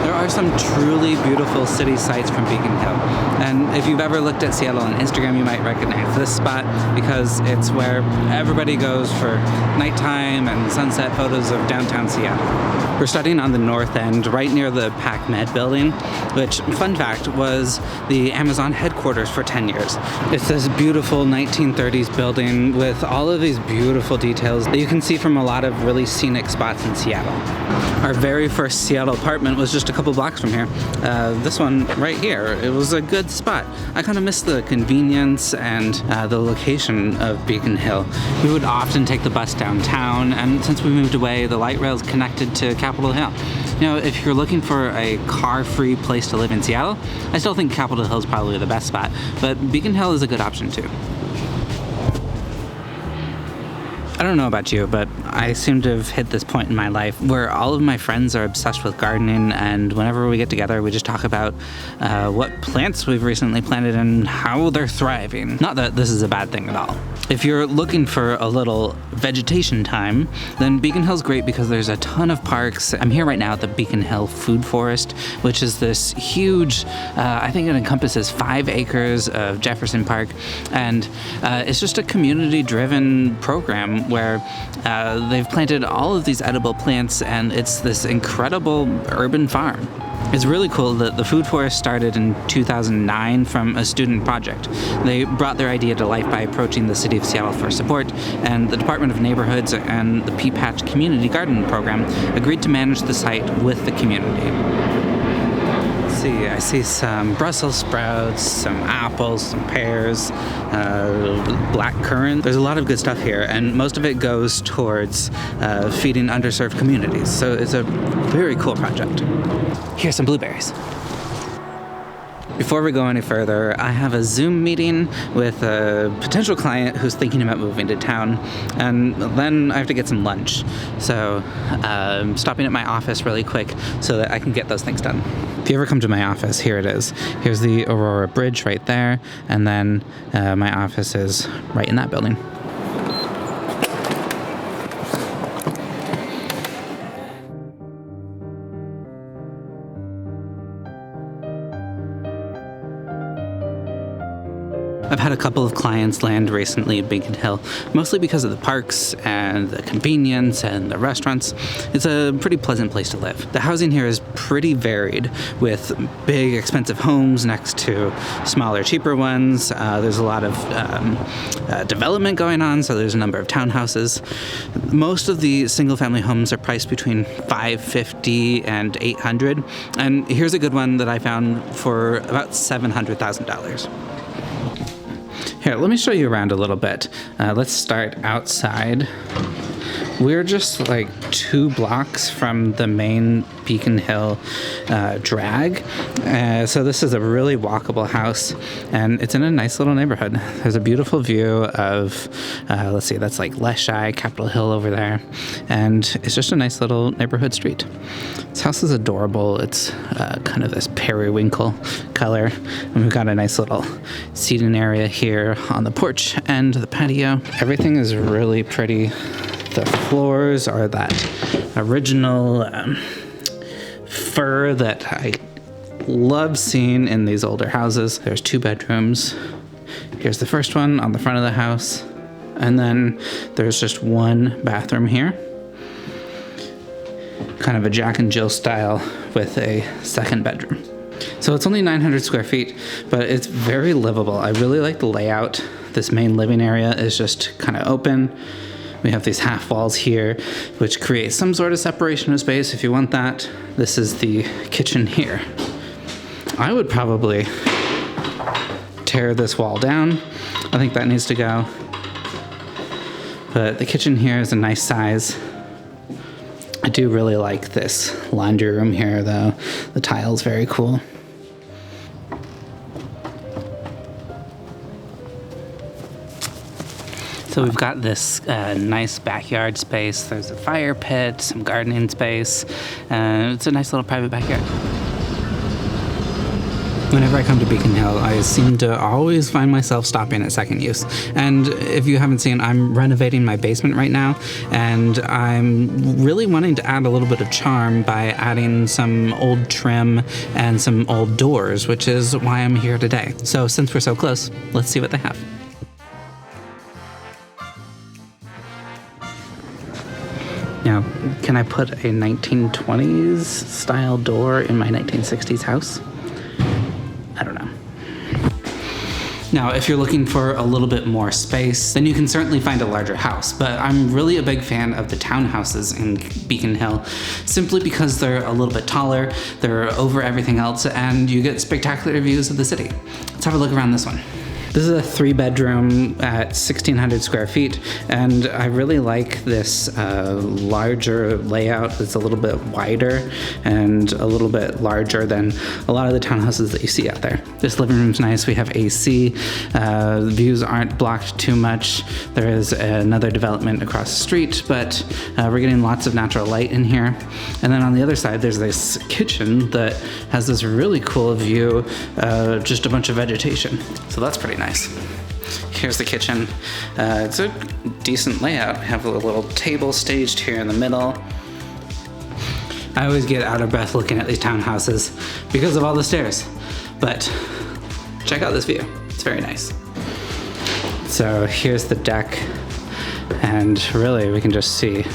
There are some truly beautiful city sights from Beacon Hill. And if you've ever looked at Seattle on Instagram, you might recognize this spot because it's where everybody goes for nighttime and sunset photos of downtown Seattle. We're starting on the north end, right near the PacMed building, which, fun fact, was the Amazon headquarters for 10 years. It's this beautiful 1930s building with all of these beautiful details that you can see from a lot of really scenic spots in Seattle. Our very first Seattle apartment was just a couple blocks from here. This one right here, it was a good spot. I kind of miss the convenience and the location of Beacon Hill. We would often take the bus downtown, and since we moved away, the light rail's connected to Capitol Hill. You know, if you're looking for a car-free place to live in Seattle, I still think Capitol Hill is probably the best spot, but Beacon Hill is a good option too. I don't know about you, but I seem to have hit this point in my life where all of my friends are obsessed with gardening, and whenever we get together, we just talk about what plants we've recently planted and how they're thriving. Not that this is a bad thing at all. If you're looking for a little vegetation time, then Beacon Hill's great because there's a ton of parks. I'm here right now at the Beacon Hill Food Forest, which is this huge, I think it encompasses 5 acres of Jefferson Park, and it's just a community-driven program where they've planted all of these edible plants, and it's this incredible urban farm. It's really cool that the Food Forest started in 2009 from a student project. They brought their idea to life by approaching the City of Seattle for support, and the Department of Neighborhoods and the Pea Patch Community Garden Program agreed to manage the site with the community. I see some Brussels sprouts, some apples, some pears, black currant. There's a lot of good stuff here, and most of it goes towards feeding underserved communities. So it's a very cool project. Here's some blueberries. Before we go any further, I have a Zoom meeting with a potential client who's thinking about moving to town, and then I have to get some lunch. So I'm stopping at my office really quick so that I can get those things done. If you ever come to my office, here it is. Here's the Aurora Bridge right there, and then my office is right in that building. I've had a couple of clients land recently at Beacon Hill, mostly because of the parks and the convenience and the restaurants. It's a pretty pleasant place to live. The housing here is pretty varied, with big, expensive homes next to smaller, cheaper ones. There's a lot of development going on, so there's a number of townhouses. Most of the single-family homes are priced between $550,000 and $800,000, and here's a good one that I found for about $700,000. Here, let me show you around a little bit. Let's start outside. We're just like 2 blocks from the main Beacon Hill drag. So this is a really walkable house, and it's in a nice little neighborhood. There's a beautiful view of, let's see, that's like Leschi, Capitol Hill over there. And it's just a nice little neighborhood street. This house is adorable. It's kind of this periwinkle color. And we've got a nice little seating area here on the porch and the patio. Everything is really pretty. The floors are that original fur that I love seeing in these older houses. There's 2 bedrooms. Here's the first one on the front of the house. And then there's just 1 bathroom here. Kind of a Jack and Jill style with a 2nd bedroom. So it's only 900 square feet, but it's very livable. I really like the layout. This main living area is just kind of open. We have these half walls here, which create some sort of separation of space if you want that. This is the kitchen here. I would probably tear this wall down. I think that needs to go. But the kitchen here is a nice size. I do really like this laundry room here, though. The tile's very cool. So we've got this nice backyard space. There's a fire pit, some gardening space. It's a nice little private backyard. Whenever I come to Beacon Hill, I seem to always find myself stopping at Second Use. And if you haven't seen, I'm renovating my basement right now, and I'm really wanting to add a little bit of charm by adding some old trim and some old doors, which is why I'm here today. So since we're so close, let's see what they have. Now, can I put a 1920s style door in my 1960s house? I don't know. Now, if you're looking for a little bit more space, then you can certainly find a larger house, but I'm really a big fan of the townhouses in Beacon Hill, simply because they're a little bit taller, they're over everything else, and you get spectacular views of the city. Let's have a look around this one. This is a 3-bedroom at 1,600 square feet, and I really like this larger layout. It's a little bit wider and a little bit larger than a lot of the townhouses that you see out there. This living room's nice. We have AC. The views aren't blocked too much. There is another development across the street, but we're getting lots of natural light in here. And then on the other side, there's this kitchen that has this really cool view, just a bunch of vegetation. So that's pretty nice. Here's the kitchen. It's a decent layout. We have a little table staged here in the middle. I always get out of breath looking at these townhouses because of all the stairs, but check out this view. It's very nice. So here's the deck, and really we can just see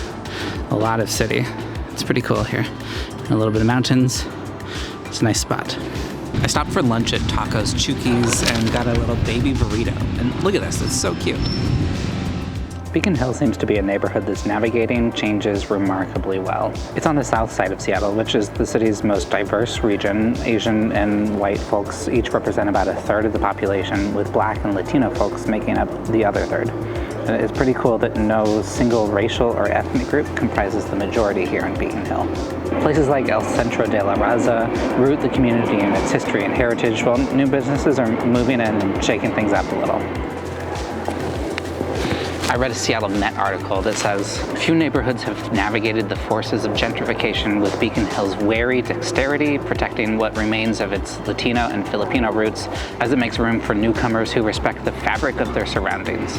a lot of city. It's pretty cool here. A little bit of mountains. It's a nice spot. I stopped for lunch at Tacos Chuki's and got a little baby burrito. And look at this, it's so cute. Beacon Hill seems to be a neighborhood that's navigating changes remarkably well. It's on the south side of Seattle, which is the city's most diverse region. Asian and white folks each represent about a third of the population, with Black and Latino folks making up the other third. And it's pretty cool that no single racial or ethnic group comprises the majority here in Beacon Hill. Places like El Centro de la Raza root the community in its history and heritage, while new businesses are moving in and shaking things up a little. I read a Seattle Met article that says, few neighborhoods have navigated the forces of gentrification with Beacon Hill's wary dexterity, protecting what remains of its Latino and Filipino roots as it makes room for newcomers who respect the fabric of their surroundings.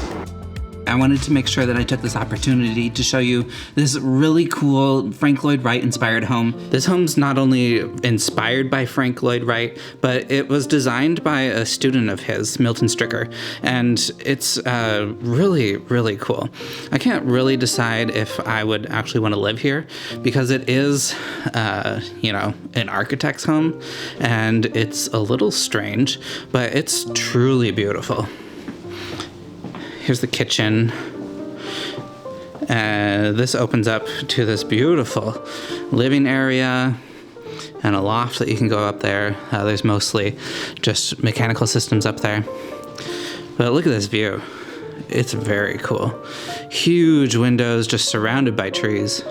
I wanted to make sure that I took this opportunity to show you this really cool Frank Lloyd Wright inspired home. This home's not only inspired by Frank Lloyd Wright, but it was designed by a student of his, Milton Stricker, and it's really, really cool. I can't really decide if I would actually want to live here because it is, an architect's home, and it's a little strange, but it's truly beautiful. Here's the kitchen. This opens up to this beautiful living area and a loft that you can go up there. There's mostly just mechanical systems up there. But look at this view. It's very cool. Huge windows just surrounded by trees.